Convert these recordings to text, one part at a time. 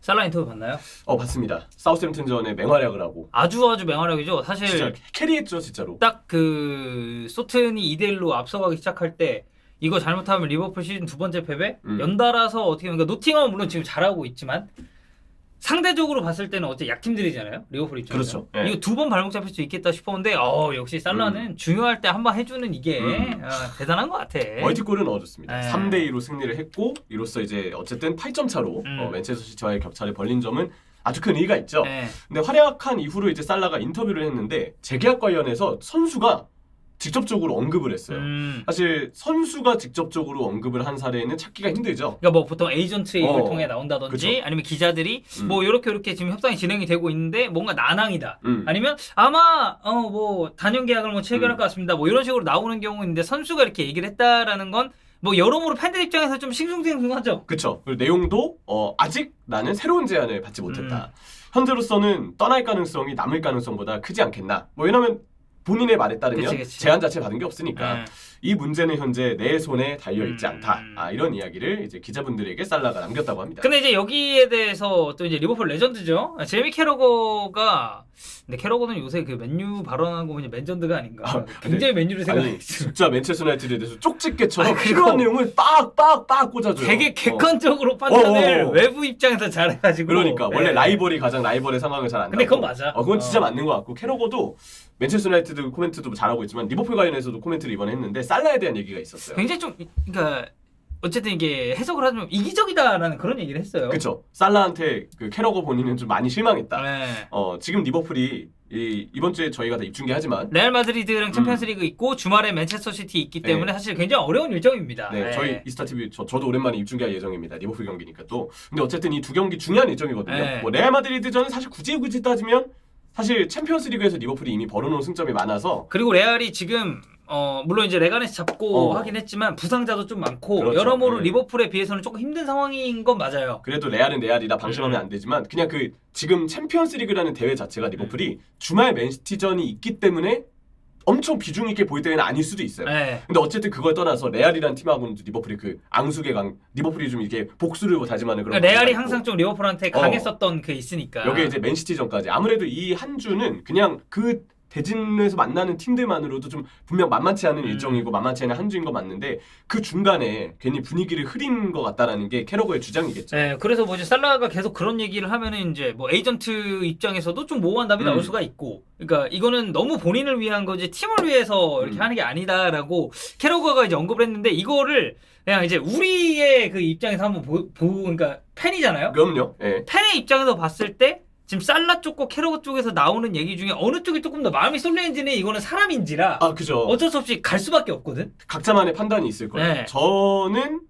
살라 인터뷰 봤나요? 봤습니다. 사우스햄튼전에 맹활약을 하고 아주 맹활약이죠. 사실 진짜 캐리했죠, 진짜로. 딱 그 소튼이 2대1로 앞서가기 시작할 때 이거 잘못하면 리버풀 시즌 두 번째 패배? 연달아서 어떻게 보면 그러니까 노팅엄은 물론 지금 잘하고 있지만 상대적으로 봤을 때는 어째 약팀들이잖아요. 리버풀 입장에서. 그렇죠. 네. 이거 두 번 발목 잡힐 수 있겠다 싶었는데 역시 살라는 중요할 때 한 번 해주는 이게 대단한 것 같아. 멀티골을 넣어줬습니다. 네. 3대2로 승리를 했고 이로써 이제 어쨌든 8점 차로 맨체스터 시티와의 격차를 벌린 점은 아주 큰 의의가 있죠. 네. 근데 활약한 이후로 이제 살라가 인터뷰를 했는데 재계약 관련해서 선수가 직접적으로 언급을 했어요. 사실 선수가 직접적으로 언급을 한 사례는 찾기가 힘들죠. 그러니까 뭐 보통 에이전트 얘기를 통해 나온다든지 그쵸. 아니면 기자들이 뭐 이렇게 지금 협상이 진행이 되고 있는데 뭔가 난항이다. 아니면 아마 뭐 단연 계약을 뭐 체결할 것 같습니다. 뭐 이런 식으로 나오는 경우인데 선수가 이렇게 얘기를 했다라는 건 뭐 여러모로 팬들 입장에서 좀 싱숭생숭하죠. 그렇죠. 그리고 내용도 아직 나는 새로운 제안을 받지 못했다. 현재로서는 떠날 가능성이 남을 가능성보다 크지 않겠나. 뭐 왜냐면 본인의 말에 따르면 그치. 제안 자체 받은 게 없으니까 이 문제는 현재 내 손에 달려 있지 않다. 이런 이야기를 이제 기자분들에게 살라가 남겼다고 합니다. 근데 이제 여기에 대해서 또 이제 리버풀 레전드죠. 제이미 캐러거가 근데 캐러거는 요새 그 맨유 발언하고 이제 맨전드가 아닌가. 굉장히 맨유를 생각했죠. 진짜 맨체스터 유나이티드에 대해서 쪽집게처럼 그리고 필요한 내용을 빡빡빡 꽂아줘요. 되게 객관적으로 판단을 외부 입장에서 잘해가지고. 그러니까 원래 라이벌이 가장 라이벌의 상황을 잘 안다고. 근데 그건 맞아. 그건 진짜 맞는 것 같고 캐러거도 맨체스터 유나이티드 코멘트도 잘하고 있지만 리버풀 관련해서도 코멘트를 이번에 했는데 살라에 대한 얘기가 있었어요. 굉장히 좀 그러니까 어쨌든 이게 해석을 하자면 이기적이다라는 그런 얘기를 했어요. 그렇죠. 살라한테 그 캐러거 본인은 좀 많이 실망했다. 네. 지금 리버풀이 이번 주에 저희가 다 입중계하지만 레알 마드리드랑 챔피언스리그 있고 주말에 맨체스터 시티 있기 때문에 사실 굉장히 어려운 일정입니다. 네, 저희 이스타 TV 저도 오랜만에 입중계할 예정입니다. 리버풀 경기니까 또. 근데 어쨌든 이 두 경기 중요한 일정이거든요. 네. 뭐 레알 마드리드전은 사실 굳이 따지면 사실 챔피언스리그에서 리버풀이 이미 벌어놓은 승점이 많아서 그리고 레알이 지금 물론 이제 레가네스 잡고 하긴 했지만 부상자도 좀 많고 그렇죠. 여러모로 리버풀에 비해서는 조금 힘든 상황인 건 맞아요. 그래도 레알은 레알이라 방심하면 안 되지만 그냥 그 지금 챔피언스리그라는 대회 자체가 리버풀이 주말 맨시티전이 있기 때문에 엄청 비중 있게 보일 때는 아닐 수도 있어요. 네. 근데 어쨌든 그걸 떠나서 레알이라는 팀하고는 리버풀이 그 앙숙의 리버풀이 좀 이렇게 복수를 다짐하는 그런. 그러니까 레알이 항상 좀 리버풀한테 강했었던 그 있으니까. 여기 이제 맨시티전까지 아무래도 이 한 주는 그냥 그 대진에서 만나는 팀들만으로도 좀 분명 만만치 않은 일정이고 만만치 않은 한 주인 거 맞는데 그 중간에 괜히 분위기를 흐린 것 같다라는 게 캐러거의 주장이겠죠. 네, 그래서 뭐 이제 살라가 계속 그런 얘기를 하면은 이제 뭐 에이전트 입장에서도 좀 모호한 답이 나올 수가 있고, 그러니까 이거는 너무 본인을 위한 거지 팀을 위해서 이렇게 하는 게 아니다라고 캐러거가 이제 언급을 했는데 이거를 그냥 이제 우리의 그 입장에서 한번 그러니까 팬이잖아요. 그럼요. 예. 팬의 입장에서 봤을 때. 지금 살라 쪽과 캐러거 쪽에서 나오는 얘기 중에 어느 쪽이 조금 더 마음이 쏠리는지는 이거는 사람인지라 그죠. 어쩔 수 없이 갈 수밖에 없거든. 각자만의 판단이 있을 거예요. 네. 저는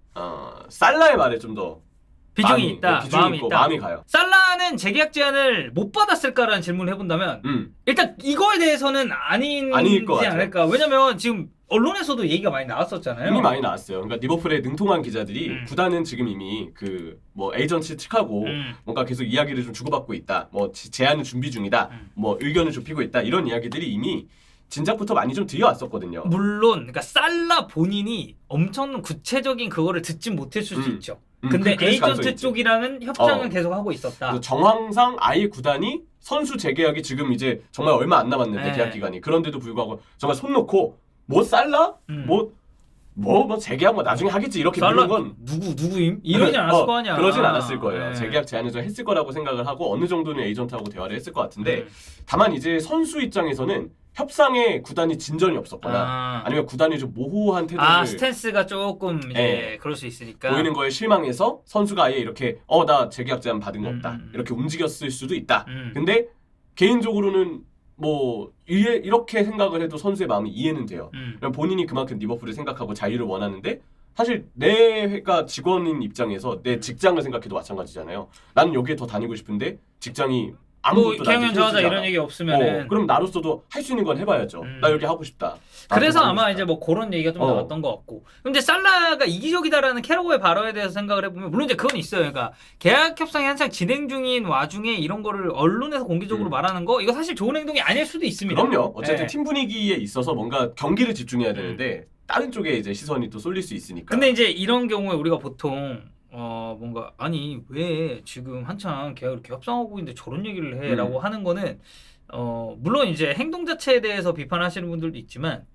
살라의 말에 좀 더 비중이 있다. 비중이 있고 마음이 가요. 살라는 재계약 제안을 못 받았을까라는 질문을 해본다면 일단 이거에 대해서는 아닐 것 아니지 같아요. 않을까. 왜냐면 지금 언론에서도 얘기가 많이 나왔었잖아요. 이미 많이 나왔어요. 그러니까 리버풀의 능통한 기자들이 구단은 지금 이미 그 뭐 에이전트 측하고 뭔가 계속 이야기를 좀 주고받고 있다. 뭐 제안을 준비 중이다. 뭐 의견을 좁히고 있다. 이런 이야기들이 이미 진작부터 많이 좀 들려왔었거든요. 물론 그러니까 살라 본인이 엄청 구체적인 그거를 듣진 못했을 수 있죠. 근데 그럴 가능성이 에이전트 있지. 쪽이랑은 협상은 계속 하고 있었다. 그래서 정황상 아예 구단이 선수 재계약이 지금 이제 정말 얼마 안 남았는데 계약 기간이 그런데도 불구하고 정말 손 놓고 뭐 살라 뭐 재계약 뭐 나중에 하겠지 이렇게 미룬 건 누구임? 이러진 않았을 거 아니야. 그러진 않았을 거예요. 네. 재계약 제안을 좀 했을 거라고 생각을 하고 어느 정도는 에이전트하고 대화를 했을 것 같은데 다만 이제 선수 입장에서는 협상에 구단이 진전이 없었거나 아니면 구단이 좀 모호한 태도를 스탠스가 조금 이제 그럴 수 있으니까 보이는 거에 실망해서 선수가 아예 이렇게 나 재계약 제안 받은 거 없다 이렇게 움직였을 수도 있다. 근데 개인적으로는 뭐 이렇게 생각을 해도 선수의 마음이 이해는 돼요. 본인이 그만큼 리버풀을 생각하고 자유를 원하는데 사실 내가 직원인 입장에서 내 직장을 생각해도 마찬가지잖아요. 나는 여기에 더 다니고 싶은데 직장이 아무것도 경영 저하자 이런 얘기 없으면은 그럼 나로서도 할 수 있는 건 해봐야죠. 나 여기 하고 싶다. 그래서 아마 이제 뭐 그런 얘기가 좀 나왔던 것 같고. 근데 살라가 이기적이다라는 캐러거의 발언에 대해서 생각을 해보면 물론 이제 그건 있어요. 그러니까 계약 협상이 한창 진행 중인 와중에 이런 거를 언론에서 공개적으로 말하는 거 이거 사실 좋은 행동이 아닐 수도 있습니다. 그럼요. 어쨌든 팀 분위기에 있어서 뭔가 경기를 집중해야 되는데 다른 쪽에 이제 시선이 또 쏠릴 수 있으니까. 근데 이제 이런 경우에 우리가 보통 뭔가 아니 왜 지금 한창 계약을 이렇게 협상하고 있는데 저런 얘기를 해라고 하는 거는 물론 이제 행동 자체에 대해서 비판하시는 분들도 있지만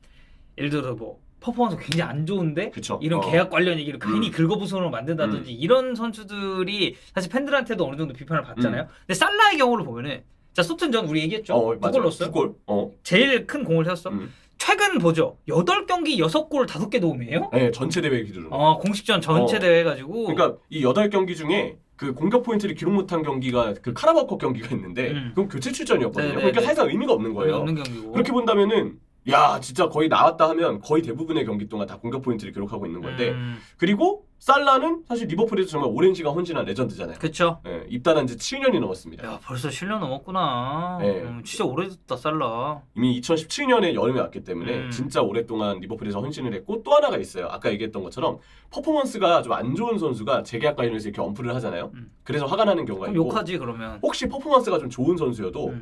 예를 들어서 뭐 퍼포먼스 굉장히 안 좋은데 그쵸. 이런 계약 관련 얘기를 괜히 긁어부스럼으로 만든다든지 이런 선수들이 사실 팬들한테도 어느 정도 비판을 받잖아요. 근데 살라의 경우를 보면은 자 소튼전 우리 얘기했죠. 9골 넣었어요. 9골. 제일 큰 공을 세웠어. 최근 보죠. 8경기 6골 5개 도움이에요? 네, 전체 대회 기준으로. 공식전 전체 대회 해가지고. 그러니까 이 8경기 중에 그 공격 포인트를 기록 못한 경기가 그 카라바오컵 경기가 있는데 그건 교체 출전이었거든요. 네네네. 그러니까 사실상 의미가 없는 거예요. 없는 경기고. 그렇게 본다면은 야 진짜 거의 나왔다 하면 거의 대부분의 경기 동안 다 공격 포인트를 기록하고 있는 건데 그리고 살라는 사실 리버풀에서 정말 오랜 시간 헌신한 레전드잖아요. 그렇죠. 네, 입단한 지 7년이 넘었습니다. 야 벌써 7년 넘었구나. 네. 진짜 오래됐다 살라. 이미 2017년에 여름에 왔기 때문에 진짜 오랫동안 리버풀에서 헌신을 했고 또 하나가 있어요. 아까 얘기했던 것처럼 퍼포먼스가 좀 안 좋은 선수가 재계약 관련해서 이렇게 언플을 하잖아요. 그래서 화가 나는 경우가 그럼 있고 욕하지 그러면. 혹시 퍼포먼스가 좀 좋은 선수여도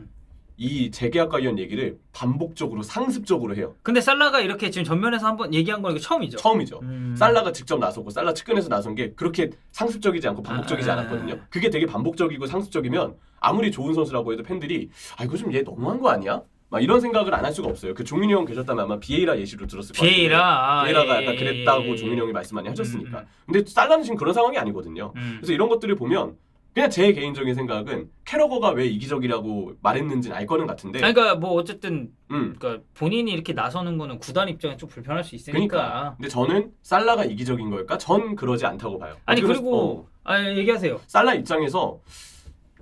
이 재계약 관련 얘기를 반복적으로 상습적으로 해요. 근데 살라가 이렇게 지금 전면에서 한번 얘기한 건 이거 처음이죠? 처음이죠. 살라가 직접 나섰고 살라 측근에서 나선 게 그렇게 상습적이지 않고 반복적이지 않았거든요. 그게 되게 반복적이고 상습적이면 아무리 좋은 선수라고 해도 팬들이 아 이거 좀 얘 너무한 거 아니야? 막 이런 생각을 안 할 수가 없어요. 그 종민이 형 계셨다면 아마 비에이라 예시로 들었을 거예요. 비에이라가 약간 그랬다고 종민이 형이 말씀 많이 하셨으니까. 근데 살라는 지금 그런 상황이 아니거든요. 그래서 이런 것들을 보면 그냥 제 개인적인 생각은 캐러거가 왜 이기적이라고 말했는지는 알 거는 같은데. 그러니까 뭐 어쨌든 그러니까 본인이 이렇게 나서는 거는 구단 입장에 좀 불편할 수 있으니까. 그러니까. 근데 저는 살라가 이기적인 걸까? 전 그러지 않다고 봐요. 아니 그리고 얘기하세요. 살라 입장에서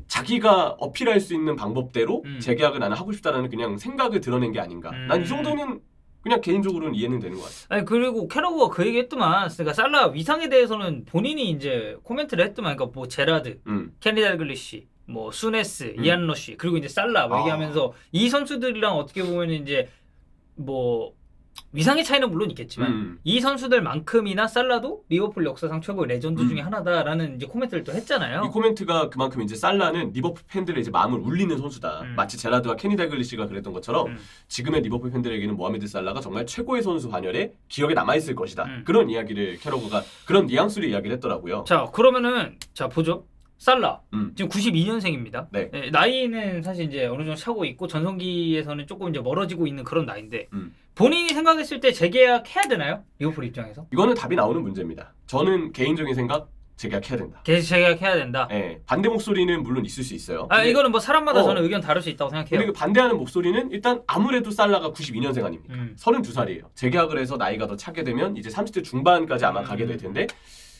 자기가 어필할 수 있는 방법대로 재계약을 나는 하고 싶다라는 그냥 생각을 드러낸 게 아닌가. 난 이 정도는 그냥 개인적으로는 이해는 되는 것 같아요. 아니 그리고 캐러거가 그 얘기 했더만 그러니까 살라 위상에 대해서는 본인이 이제 코멘트를 했더만 그러니까 뭐 제라드, 케니 달글리시, 뭐 수네스, 이안 러시 그리고 이제 살라 뭐 얘기하면서 이 선수들이랑 어떻게 보면 이제 뭐 위상의 차이는 물론 있겠지만 이 선수들만큼이나 살라도 리버풀 역사상 최고의 레전드 중에 하나다라는 이제 코멘트를 또 했잖아요. 이 코멘트가 그만큼 이제 살라는 리버풀 팬들의 이제 마음을 울리는 선수다. 마치 제라드와 케니 달글리시가 그랬던 것처럼 지금의 리버풀 팬들에게는 모하메드 살라가 정말 최고의 선수 반열에 기억에 남아 있을 것이다. 그런 이야기를 캐러거가 그런 뉘앙스로 이야기를 했더라고요. 자 그러면은 자 보죠. 살라 지금 92년생입니다. 네. 나이는 사실 이제 어느 정도 차고 있고 전성기에서는 조금 이제 멀어지고 있는 그런 나이인데 본인이 생각했을 때 재계약해야 되나요? 리버풀 입장에서? 이거는 답이 나오는 문제입니다. 저는 개인적인 생각 재계약해야 된다. 재계약해야 된다. 네, 반대 목소리는 물론 있을 수 있어요. 이거는 뭐 사람마다 저는 의견 다를 수 있다고 생각해요. 근데 그 반대하는 목소리는 일단 아무래도 살라가 92년생 아닙니까? 32살이에요. 재계약을 해서 나이가 더 차게 되면 이제 30대 중반까지 아마 가게 될 텐데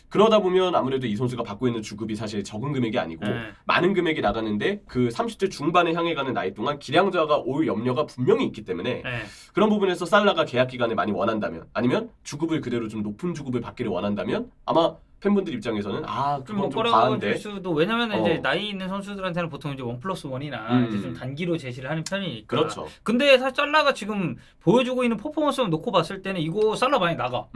그러다 보면 아무래도 이 선수가 받고 있는 주급이 사실 적은 금액이 아니고 많은 금액이 나가는데 그 30대 중반에 향해 가는 나이 동안 기량자가 올 염려가 분명히 있기 때문에 그런 부분에서 살라가 계약 기간을 많이 원한다면 아니면 주급을 그대로 좀 높은 주급을 받기를 원한다면 아마 팬분들 입장에서는 그건 좀 과한데. 수도 왜냐면 이제 나이 있는 선수들한테는 보통 이제 1+1이나 이제 좀 단기로 제시를 하는 편이니까. 그렇죠. 근데 사실 살라가 지금 보여주고 있는 퍼포먼스를 놓고 봤을 때는 이거 살라 많이 나가.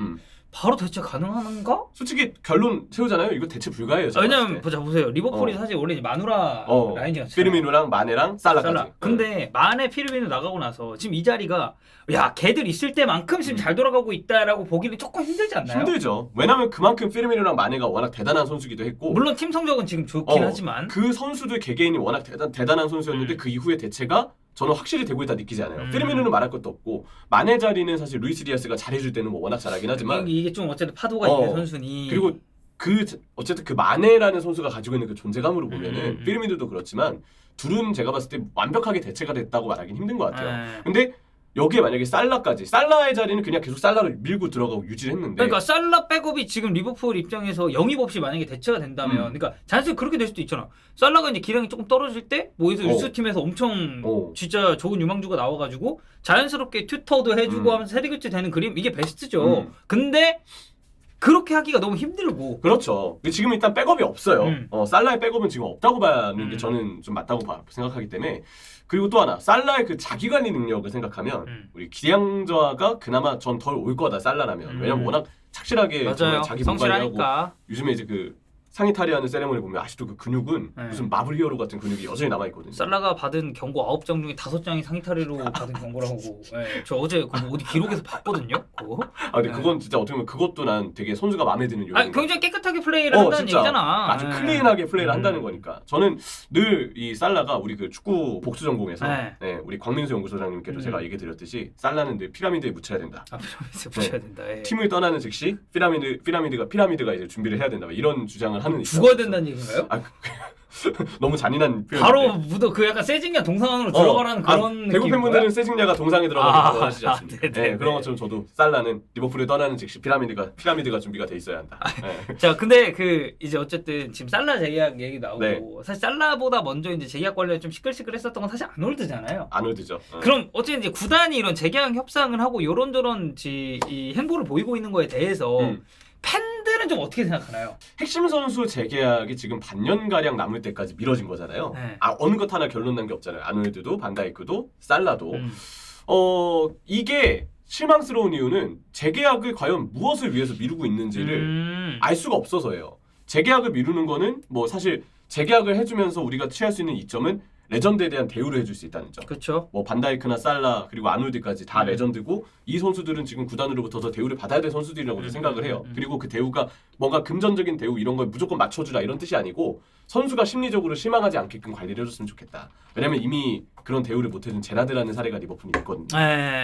바로 대체 가능한가? 솔직히 결론 세우잖아요. 이거 대체 불가해요. 왜냐면 보세요. 리버풀이 사실 원래 이제 마누라 라인이었어요. 피르미누랑 마네랑 살라까지. 근데 마네, 피르미누 나가고 나서 지금 이 자리가 야 걔들 있을 때만큼 지금 잘 돌아가고 있다라고 보기는 조금 힘들지 않나요? 힘들죠. 왜냐면 그만큼 피르미누랑 마네가 워낙 대단한 선수기도 했고 물론 팀 성적은 지금 좋긴 하지만 그 선수들 개개인이 워낙 대단한 선수였는데 그 이후에 대체가 저는 확실히 되고 있다 느끼지 않아요. 피르미누는 말할 것도 없고 마네 자리는 사실 루이스 디아스가 잘해줄 때는 뭐 워낙 잘하긴 하지만 이게 좀 어쨌든 파도가 있는 선수니 그리고 어쨌든 그 마네라는 선수가 가지고 있는 그 존재감으로 보면은 피르미누도 그렇지만 둘은 제가 봤을 때 완벽하게 대체가 됐다고 말하기는 힘든 것 같아요. 근데 여기에 만약에 살라의 자리는 그냥 계속 살라를 밀고 들어가고 유지를 했는데 그러니까 살라 백업이 지금 리버풀 입장에서 영입 없이 만약에 대체가 된다면 그러니까 자연스레 그렇게 될 수도 있잖아. 살라가 이제 기량이 조금 떨어질 때 뭐에서 유스팀에서 엄청 진짜 좋은 유망주가 나와가지고 자연스럽게 튜터도 해주고 하면서 세대 교체 되는 그림 이게 베스트죠. 근데 그렇게 하기가 너무 힘들고. 그렇죠. 지금 일단 백업이 없어요. 살라의 백업은 지금 없다고 봐는 게 저는 좀 맞다고 생각하기 때문에. 그리고 또 하나 살라의 그 자기관리 능력을 생각하면 우리 기량저하가 그나마 전 덜 올 거다 살라라면. 왜냐면 워낙 착실하게 자기 몸 관리하고 요즘에 이제 그 상의 탈의하는 세레모니 보면 아직도 그 근육은 네. 무슨 마블 히어로 같은 근육이 여전히 남아 있거든요. 살라가 받은 경고 9장 중에 5장이 상의탈의로 받은 경고라고. 네, 저 어제 그 어디 기록에서 봤거든요. 그거. 근데 네. 그건 진짜 어떻게 보면 그것도 난 되게 선수가 마음에 드는 요인. 아니, 굉장히 깨끗하게 플레이를 한다는 진짜 얘기잖아. 아주 네. 클린하게 플레이를 한다는 거니까. 저는 늘 이 살라가 우리 그 축구 복수 전공에서 네. 우리 광민수 연구소장님께도 제가 얘기 드렸듯이 살라는 늘 피라미드에 묻혀야 된다. 피라미드 붙여야 된다. 예. 팀을 떠나는 즉시 피라미드가 이제 준비를 해야 된다. 이런 주장을 하는. 죽어야 된다는 얘기인가요? 너무 잔인한 표현. 바로 묻어 그 약간 세징야 동상으로 들어가라는 그런 느낌. 대구 팬분들은 세징야가 동상에 들어가는 거 아시지 않습니까? 네네. 그런 것처럼 저도 살라는 리버풀을 떠나는 즉시 피라미드가 준비가 돼 있어야 한다. 네. 자, 근데 그 이제 어쨌든 지금 살라 재계약 얘기 나오고 네. 사실 살라보다 먼저 이제 재계약 관련 좀 시끌시끌했었던 건 사실 아놀드잖아요. 아놀드죠. 그럼 어쨌든 이제 구단이 이런 재계약 협상을 하고 요런저런 이 행보를 보이고 있는 거에 대해서 팬들은 좀 어떻게 생각하나요? 핵심 선수 재계약이 지금 반년가량 남을 때까지 미뤄진 거잖아요. 네. 어느 것 하나 결론 난 게 없잖아요. 아놀드도 반다이크도 살라도. 이게 실망스러운 이유는 재계약을 과연 무엇을 위해서 미루고 있는지를 알 수가 없어서예요. 재계약을 미루는 거는 뭐 사실 재계약을 해주면서 우리가 취할 수 있는 이점은 레전드에 대한 대우를 해줄 수 있다는 점. 그렇죠. 뭐 반다이크나 살라 그리고 아놀드까지 다 레전드고 이 선수들은 지금 구단으로부터 더 대우를 받아야 될 선수들이라고 생각을 해요. 그리고 그 대우가 뭔가 금전적인 대우 이런 걸 무조건 맞춰주라 이런 뜻이 아니고 선수가 심리적으로 실망하지 않게끔 관리를 해줬으면 좋겠다. 왜냐면 이미 그런 대우를 못해준 제라드라는 사례가 리버풀이 있거든요.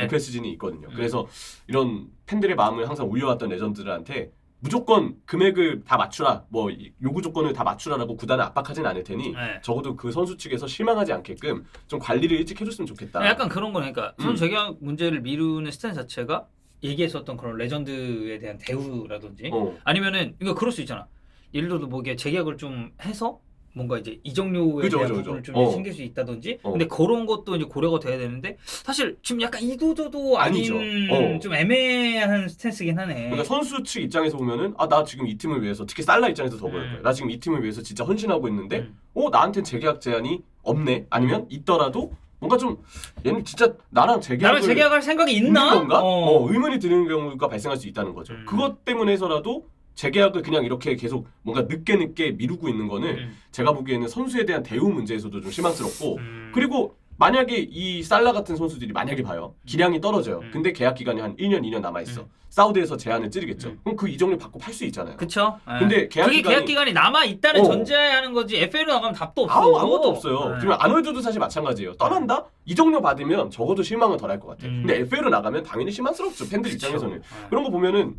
FA 시즌이 있거든요. 그래서 이런 팬들의 마음을 항상 울려왔던 레전드들한테 무조건 금액을 다 맞추라, 뭐 요구 조건을 다 맞추라라고 구단을 압박하진 않을 테니 적어도 그 선수 측에서 실망하지 않게끔 좀 관리를 일찍 해줬으면 좋겠다. 약간 그런 거니까 선수 재계약 문제를 미루는 스탠스 자체가 얘기했었던 그런 레전드에 대한 대우라든지 아니면은 이거 그럴 수 있잖아. 예를 들어도 뭐 이게 재계약을 좀 해서 뭔가 이제 이적료에 대한 부분을 좀 챙길 수 있다든지 근데 그런 것도 이제 고려가 돼야 되는데 사실 지금 약간 이도저도 아닌 좀 애매한 스탠스긴 하네. 그러니까 선수 측 입장에서 보면은 나 지금 이 팀을 위해서 특히 살라 입장에서 더 그럴 거예요. 나 지금 이 팀을 위해서 진짜 헌신하고 있는데 나한텐 재계약 제한이 없네. 아니면 있더라도 뭔가 좀 얘는 진짜 나랑 재계약할 생각이 있나? 건가? 의문이 드는 경우가 발생할 수 있다는 거죠. 그것 때문에서라도 재계약을 그냥 이렇게 계속 뭔가 늦게 미루고 있는 거는 제가 보기에는 선수에 대한 대우 문제에서도 좀 실망스럽고 그리고 만약에 이 살라 같은 선수들이 만약에 봐요. 기량이 떨어져요. 근데 계약 기간이 한 1년, 2년 남아있어. 사우디에서 제한을 찌르겠죠. 그럼 그 이적료 받고 팔 수 있잖아요. 그쵸. 근데 계약 기간이 남아있다는 전제하에 하는 거지 FA로 나가면 답도 없어. 아무것도 없어요. 그러면 아놀드도 사실 마찬가지예요. 떠난다? 이적료 받으면 적어도 실망은 덜 할 것 같아요. 근데 FA로 나가면 당연히 실망스럽죠. 팬들 입장에서는. 그런 거 보면은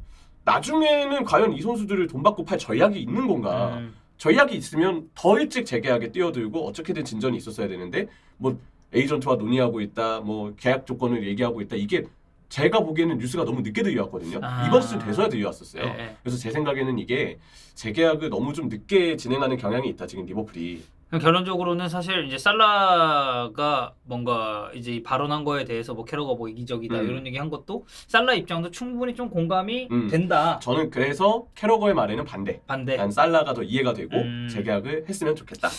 나중에는 과연 이 선수들을 돈 받고 팔 전략이 있는 건가? 전략이 있으면 더 일찍 재계약에 뛰어들고 어떻게든 진전이 있었어야 되는데 뭐 에이전트와 논의하고 있다, 뭐 계약 조건을 얘기하고 있다. 이게 제가 보기에는 뉴스가 너무 늦게 들려왔거든요. 이번 시즌 돼서야 들려왔었어요. 그래서 제 생각에는 이게 재계약을 너무 좀 늦게 진행하는 경향이 있다. 지금 리버풀이. 결론적으로는 사실 이제 살라가 뭔가 이제 이 발언한 거에 대해서 뭐 캐러가 뭐 이기적이다 이런 얘기 한 것도 살라 입장도 충분히 좀 공감이 된다. 저는 그래서 캐러거의 말에는 반대. 난 살라가 더 이해가 되고 재계약을 했으면 좋겠다.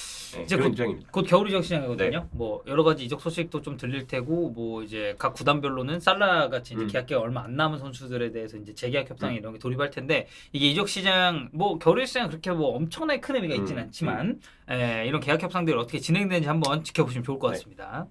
이제 그런 입장입니다. 곧 겨울 이적 시장이거든요. 뭐 여러 가지 이적 소식도 좀 들릴 테고 뭐 이제 각 구단별로는 살라 같이 이제 계약 기간 얼마 안 남은 선수들에 대해서 이제 재계약 협상 이런 게 돌입할 텐데 이게 이적 시장 뭐 겨울 시장 그렇게 뭐 엄청나게 큰 의미가 있지는 않지만 이런 계약 협상들이 어떻게 진행되는지 한번 지켜보시면 좋을 것 같습니다.